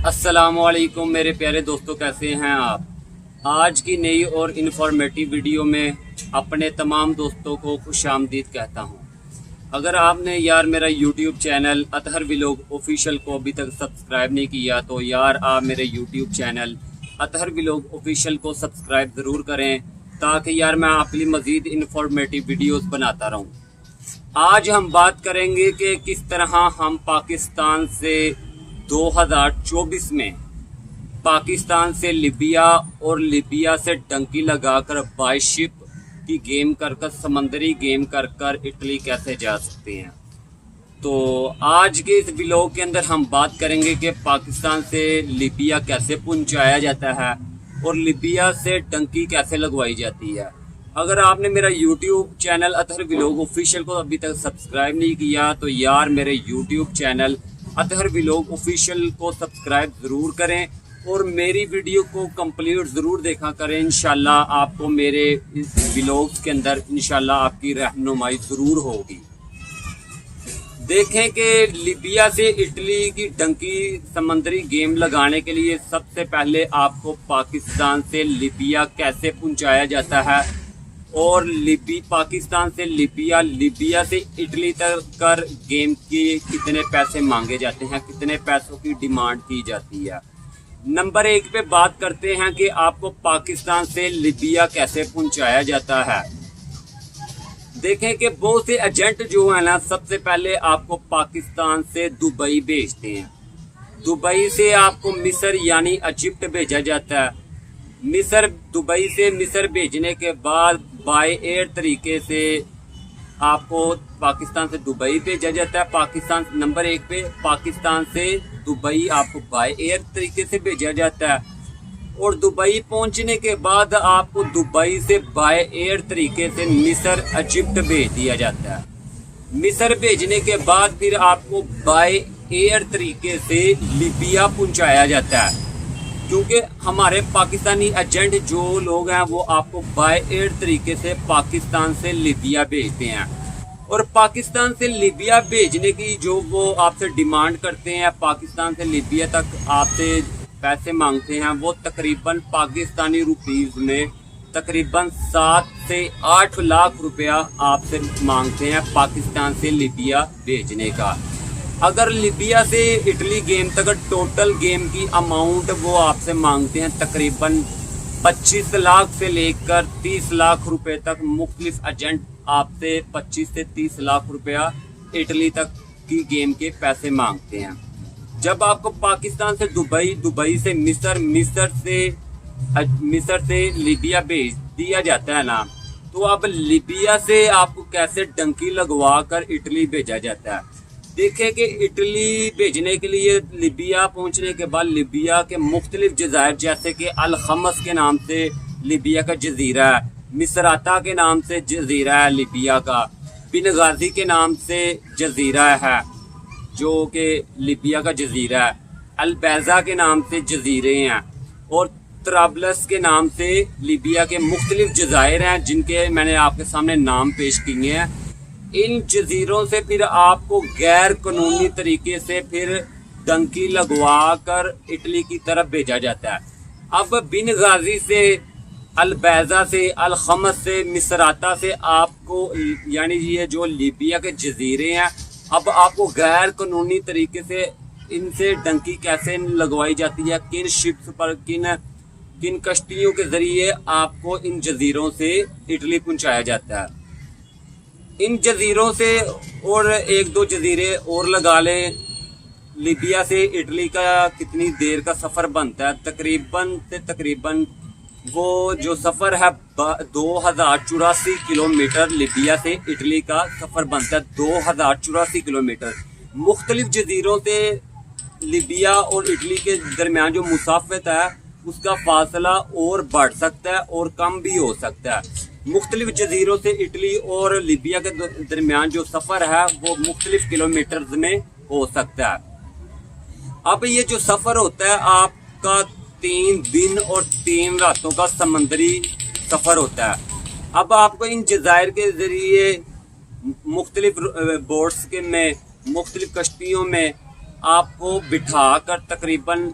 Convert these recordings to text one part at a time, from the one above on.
अस्सलाम वालेकुम मेरे प्यारे दोस्तों, कैसे हैं आप। आज की नई और इन्फॉर्मेटिव वीडियो में अपने तमाम दोस्तों को खुशामदीद कहता हूं। अगर आपने यार मेरा YouTube channel Athar vlog official को अभी तक सब्सक्राइब नहीं किया तो यार आप मेरे YouTube channel Athar vlog official को सब्सक्राइब ज़रूर करें ताकि यार मैं आपके लिए मज़ीद इन्फॉर्मेटिव वीडियोस बनाता रहूं। आज हम बात करेंगे कि किस तरह हम पाकिस्तान से 2024 में पाकिस्तान से लिबिया और लिबिया से डंकी लगाकर बाय शिप की गेम कर समंदरी गेम कर इटली कैसे जा सकते हैं। तो आज के इस व्लॉग के अंदर हम बात करेंगे कि पाकिस्तान से लिबिया कैसे पहुंचाया जाता है और लिबिया से डंकी कैसे लगवाई जाती है। अगर आपने मेरा YouTube channel Athar vlog official को अभी तक सब्सक्राइब नहीं किया तो यार मेरे YouTube channel Athar vlog official को सब्सक्राइब ज़रूर करें और मेरी वीडियो को कंप्लीट ज़रूर देखा करें। इंशाल्लाह आपको मेरे इस व्लॉग्स के अंदर इंशाल्लाह आपकी रहनुमाई ज़रूर होगी। देखें कि लिबिया से इटली की डंकी समंदरी गेम लगाने के लिए सबसे पहले आपको पाकिस्तान से लिबिया कैसे पहुंचाया जाता है और पाकिस्तान से लिबिया से इटली तक कर गेम के कितने पैसे मांगे जाते हैं, कितने पैसों की डिमांड की जाती है। नंबर 1 पे बात करते हैं कि आपको पाकिस्तान से लिबिया कैसे पहुंचाया जाता है। देखें कि बहुत से एजेंट जो है ना, सबसे पहले आपको पाकिस्तान से दुबई भेजते हैं। दुबई से आपको मिस्र यानी इजिप्ट भेजा जाता है। दुबई से मिस्र भेजने के बाद बाय एयर तरीके से आपको पाकिस्तान से दुबई भेजा जाता है। पाकिस्तान नंबर 1 पे पाकिस्तान से दुबई आपको बाय एयर तरीके से भेजा जाता है और दुबई पहुंचने के बाद आपको दुबई से बाय एयर तरीके से मिस्र इजिप्ट भेज दिया जाता है। मिस्र भेजने के बाद फिर आपको बाय एयर तरीके से लिबिया पहुंचाया जाता है, क्योंकि हमारे पाकिस्तानी एजेंट जो लोग हैं वो आपको बाय एयर तरीके से पाकिस्तान से लिबिया भेजते हैं। और पाकिस्तान से लिबिया भेजने की जो वो आपसे डिमांड करते हैं, पाकिस्तान से लिबिया तक आपसे पैसे मांगते हैं, वो तकरीबन पाकिस्तानी रुपीस में तकरीबन 7 से 8 लाख रुपया आपसे मांगते हैं पाकिस्तान से लिबिया भेजने का। अगर लिबिया से इटली गेम तक टोटल गेम की अमाउंट वो आपसे मांगते हैं तकरीबन 25 लाख से लेकर 30 लाख रुपए तक। मुख्तलिफ एजेंट आपसे 25 से 30 लाख रुपया इटली तक की गेम के पैसे मांगते हैं। जब आपको पाकिस्तान से दुबई से मिस्र से लिबिया भेज दिया जाता है ना, तो अब लिबिया से आपको कैसे डंकी लगवा कर इटली भेजा जाता है। देखें कि इटली भेजने के लिए लिबिया पहुंचने के बाद लिबिया के मुख्तलिफ जज़ायर जैसे कि अल खमस के नाम से लिबिया का जजीरा है, मिसराता के नाम से जजीरा है लिबिया का, बिनगाजी के नाम से जजीरा है जो कि लिबिया का जजीरा है, अलबैजा के नाम से जजीरे हैं और त्राबलस के नाम से लिबिया के मुख्तलिफ जज़ायर हैं जिनके मैंने आपके सामने नाम पेश किए हैं। इन जजीरों से फिर आपको गैर कानूनी तरीके से फिर डंकी लगवा कर इटली की तरफ भेजा जाता है। अब बिनगाजी से, अलबैजा से, अल खमस से, मिसराता से आपको यानी ये जो लिबिया के जजीरे हैं, अब आपको गैर कानूनी तरीके से इनसे डंकी कैसे लगवाई जाती है, किन शिप्स पर, किन कश्तियों के जरिए आपको इन जजीरों से इटली पहुंचाया जाता है। इन जजीरों से और 1-2 जजीरे और लगा लें। लिबिया से इटली का कितनी देर का सफ़र बनता है, तकरीबन वो जो सफ़र है 2084 किलोमीटर लिबिया से इटली का सफ़र बनता है। 2084 किलोमीटर। मुख्तलिफ जजीरों से लिबिया और इटली के दरमियान जो मुसाफत है उसका फासला और बढ़ सकता है और कम भी हो सकता है। मुख्तलिफ जजीरों से इटली और लिबिया के दरमियान जो सफ़र है वो मुख्तलिफ किलोमीटर में हो सकता है। अब ये जो सफ़र होता है आपका 3 दिन और 3 रातों का समंदरी सफ़र होता है। अब आपको इन जज़ायर के ज़रिए मुख्तलिफ बोट्स के में, मुख्तलिफ कश्तियों में आपको बिठा कर तकरीबन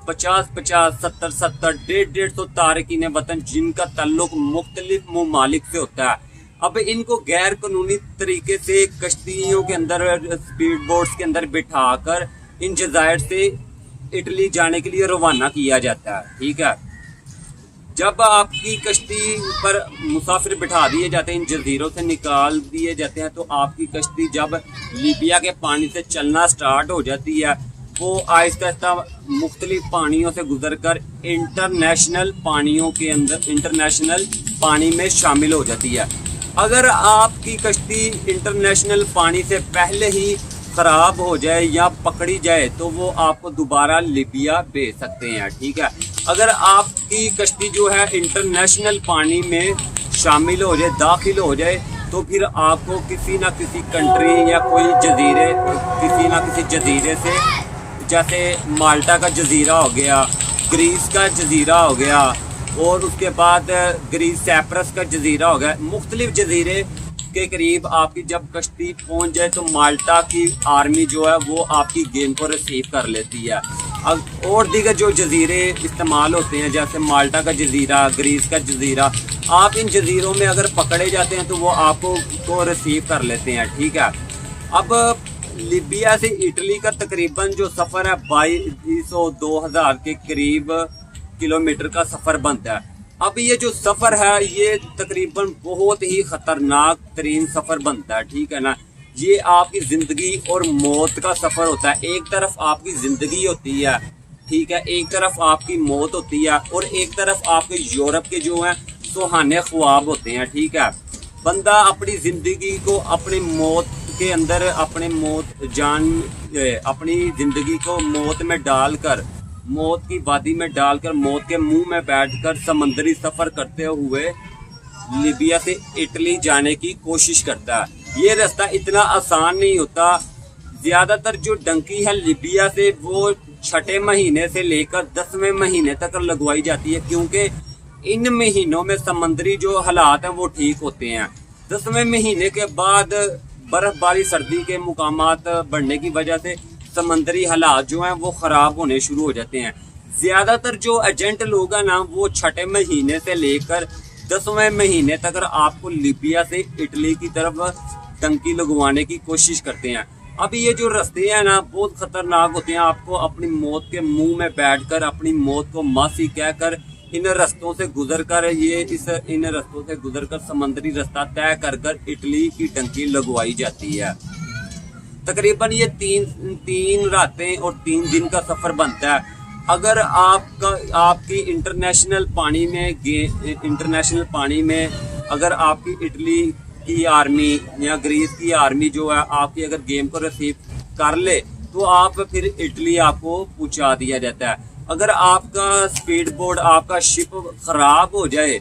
50-50, 70-70, 150 तारकीन वतन जिनका ताल्लुक मुख्तलिफ ममालिक से होता है, अब इनको गैर कानूनी तरीके से कश्तियों के अंदर, स्पीड बोट्स के अंदर बिठाकर इन जजायर से इटली जाने के लिए रवाना किया जाता है। ठीक है, जब आपकी कश्ती पर मुसाफिर बिठा दिए जाते हैं, इन जजीरों से निकाल दिए जाते हैं, तो आपकी कश्ती जब लीबिया के पानी से चलना स्टार्ट हो जाती है, वो आहिस्ता आहिस्ता मुख्तलिफ पानियों से गुजर कर इंटरनेशनल पानियों के अंदर, इंटरनेशनल पानी में शामिल हो जाती है। अगर आपकी कश्ती इंटरनेशनल पानी से पहले ही ख़राब हो जाए या पकड़ी जाए तो वो आपको दोबारा लीबिया भेज सकते हैं। ठीक है, अगर आपकी कश्ती जो है इंटरनेशनल पानी में शामिल हो जाए, दाखिल हो जाए, तो फिर आपको किसी ना किसी कंट्री या कोई जजीरे, किसी ना किसी जजीरे से, जैसे माल्टा का जजीरा हो गया, ग्रीस का जजीरा हो गया, और उसके बाद ग्रीस सैप्रस का जजीरा हो गया, मुख्तलिफ जजीरे के करीब आपकी जब कश्ती पहुंच जाए तो माल्टा की आर्मी जो है वो आपकी गेम को रिसीव कर लेती है। और दीगर जो जजीरे इस्तेमाल होते हैं, जैसे माल्टा का जजीरा, ग्रीस का जजीरा, आप इन जजीरों में अगर पकड़े जाते हैं तो वो आपको को रिसीव कर लेते हैं। ठीक है, अब लीबिया से इटली का तकरीबन जो सफ़र है 2200-2000 के करीब किलोमीटर का सफ़र बनता है। अब ये जो सफ़र है ये तकरीबन बहुत ही ख़तरनाक तरीन सफ़र बनता है। ठीक है ना, ये आपकी ज़िंदगी और मौत का सफ़र होता है। एक तरफ आपकी ज़िंदगी होती है, ठीक है, एक तरफ आपकी मौत होती है, और एक तरफ आपके यूरोप के जो हैं सुहाने ख्वाब होते हैं। ठीक है, बंदा अपनी ज़िंदगी को अपनी मौत के अंदर, अपनी ज़िंदगी को मौत में डालकर, मौत की वादी में डालकर, मौत के मुंह में बैठकर समंदरी सफ़र करते हुए लीबिया से इटली जाने की कोशिश करता है। ये रास्ता इतना आसान नहीं होता। ज़्यादातर जो डंकी है लीबिया से वो 6ठे महीने से लेकर 10वें महीने तक लगवाई जाती है, क्योंकि इन महीनों में समंदरी जो हालात हैं वो ठीक होते हैं। 10वें महीने के बाद बर्फबारी, सर्दी के मुकामात बढ़ने की वजह से समंदरी हालात जो हैं वो ख़राब होने शुरू हो जाते हैं। ज़्यादातर जो एजेंट लोग हैं ना वो 6ठे महीने से लेकर 10वें महीने तक आपको लीबिया से इटली की तरफ टंकी लगवाने की कोशिश करते हैं। अब ये जो रास्ते हैं ना बहुत ख़तरनाक होते हैं। आपको अपनी मौत के मुंह में बैठकर, अपनी मौत को मासी कहकर इन रास्तों से गुजर कर, इन रास्तों से गुजर कर समंदरी रास्ता तय कर इटली की टंकी लगवाई जाती है। तकरीबन ये तीन रातें और 3 दिन का सफ़र बनता है। अगर आपकी इंटरनेशनल पानी में अगर आपकी इटली की आर्मी या ग्रीस की आर्मी जो है आपकी अगर गेम को रिसीव कर ले तो आप फिर इटली आपको पहुंचा दिया जाता है। अगर आपका स्पीड बोर्ड, आपका शिप ख़राब हो जाए,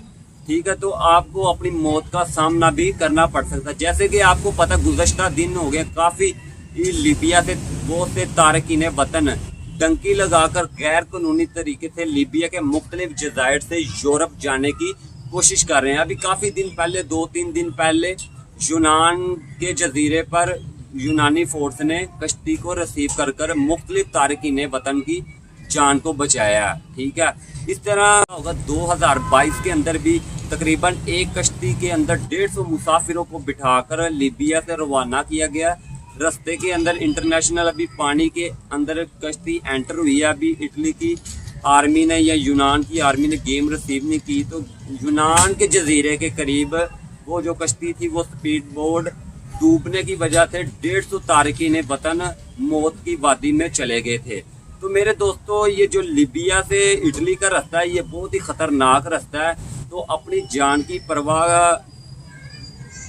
ठीक है, तो आपको अपनी मौत का सामना भी करना पड़ सकता है। जैसे कि आपको पता, गुज़श्ता दिन हो गए काफ़ी लीबिया से बहुत से तारकीन वतन डंकी लगाकर गैर कानूनी तरीके से लीबिया के मुख्तलिफ जज़ायर से यूरोप जाने की कोशिश कर रहे हैं। अभी काफ़ी दिन पहले, 2-3 दिन पहले, यूनान के जजीरे पर यूनानी फोर्स ने कश्ती को रिसीव कर मुख्तलिफ तारकीन वतन की जान को बचाया। ठीक है, इस तरह होगा 2022 के अंदर भी तकरीबन एक कश्ती के अंदर 150 मुसाफिरों को बिठाकर लीबिया से रवाना किया गया। रास्ते के अंदर इंटरनेशनल अभी पानी के अंदर कश्ती एंटर हुई है। अभी इटली की आर्मी ने या यूनान की आर्मी ने गेम रिसीव नहीं की, तो यूनान के जजीरे के करीब वो जो कश्ती थी वो स्पीड बोर्ड डूबने की वजह से 150 तारकीन वतन मौत की वादी में चले गए थे। तो मेरे दोस्तों, ये जो लीबिया से इटली का रास्ता है ये बहुत ही ख़तरनाक रास्ता है। तो अपनी जान की परवाह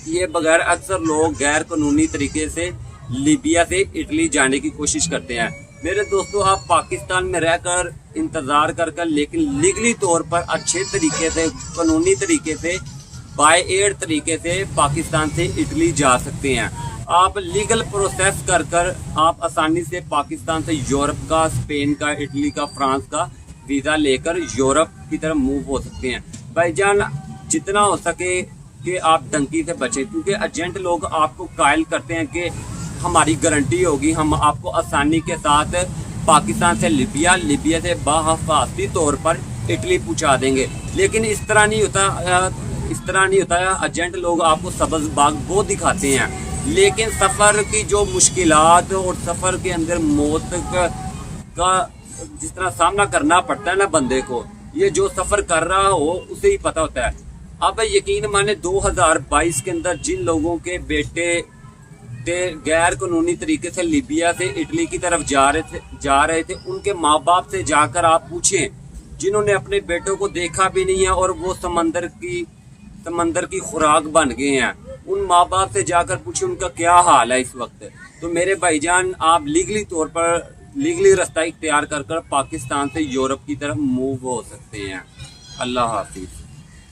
किए बगैर अक्सर लोग गैर कानूनी तरीके से लीबिया से इटली जाने की कोशिश करते हैं। मेरे दोस्तों, आप पाकिस्तान में रहकर इंतज़ार कर लेकिन लीगली तौर पर अच्छे तरीके से, कानूनी तरीके से, बाय एयर तरीके से पाकिस्तान से इटली जा सकते हैं। आप लीगल प्रोसेस कर आप आसानी से पाकिस्तान से यूरोप का, स्पेन का, इटली का, फ्रांस का वीज़ा लेकर यूरोप की तरफ मूव हो सकते हैं। भाईजान, जितना हो सके कि आप डंकी से बचें, क्योंकि एजेंट लोग आपको कायल करते हैं कि हमारी गारंटी होगी, हम आपको आसानी के साथ پاکستان سے لیبیا، لیبیا سے باحفاظتی طور پر اٹلی پہنچا دیں گے. لیکن اس طرح نہیں ہوتا ہے. ایجنٹ لوگ آپ کو سبز باغ وہ دکھاتے ہیں، لیکن سفر کی جو مشکلات اور سفر کے اندر موت کا جس طرح سامنا کرنا پڑتا ہے نا بندے کو، یہ جو سفر کر رہا ہو اسے ہی پتہ ہوتا ہے. اب یقین مانے 2022 کے اندر جن لوگوں کے بیٹے غیر قانونی طریقے سے لیبیا سے اٹلی کی طرف جا رہے تھے ان کے ماں باپ سے جا کر آپ پوچھیں، جنہوں نے اپنے بیٹوں کو دیکھا بھی نہیں ہے اور وہ سمندر کی خوراک بن گئے ہیں، ان ماں باپ سے جا کر پوچھیں ان کا کیا حال ہے اس وقت. تو میرے بھائی جان، آپ لیگلی راستہ اختیار کر پاکستان سے یورپ کی طرف موو ہو سکتے ہیں. اللہ حافظ.